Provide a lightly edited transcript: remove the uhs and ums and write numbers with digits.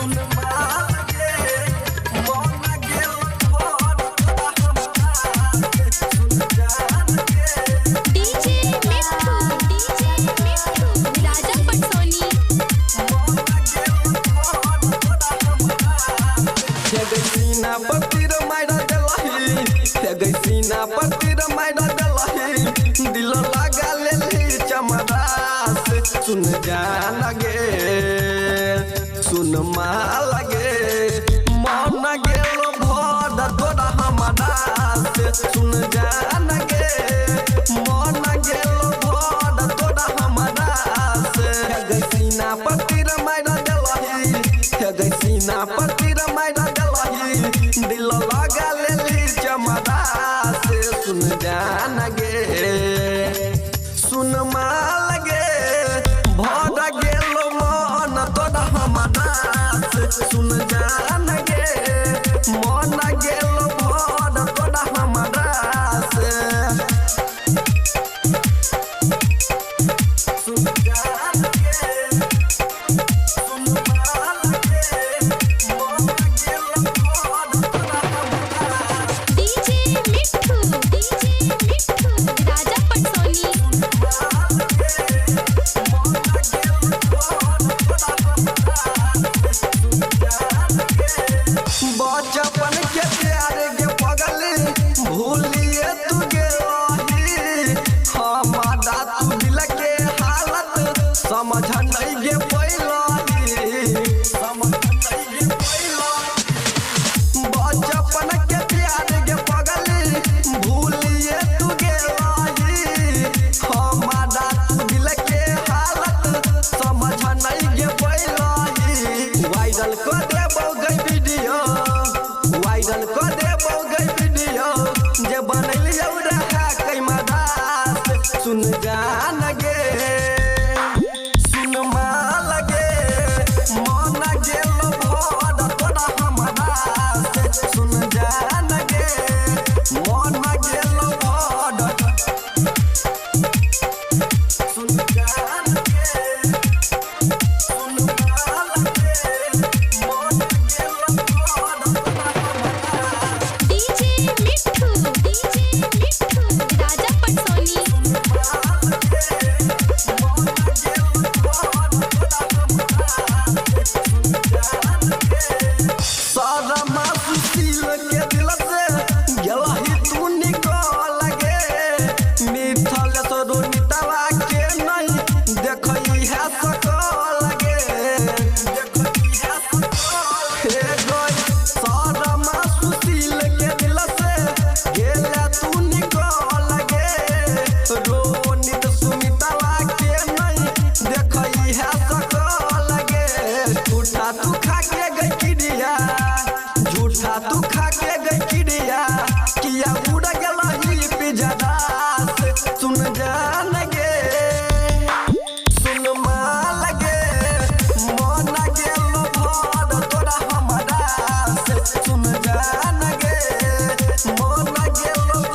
सुन माल गे मन गेल भर तोरा हमरा के सुन जान गे डीजे मिट्ठू राजा पटसोनी सीना पतिर मारा देलही सीना पतिर मारा देलही दिल लगा लेली चमड़ा से सुन जान गे सुन माल गे मन गेल भर तोरा हमरा से सुन जान गे मन गेल भर तोरा हमरा से सीना पतिर मारा देलही सीना पतिर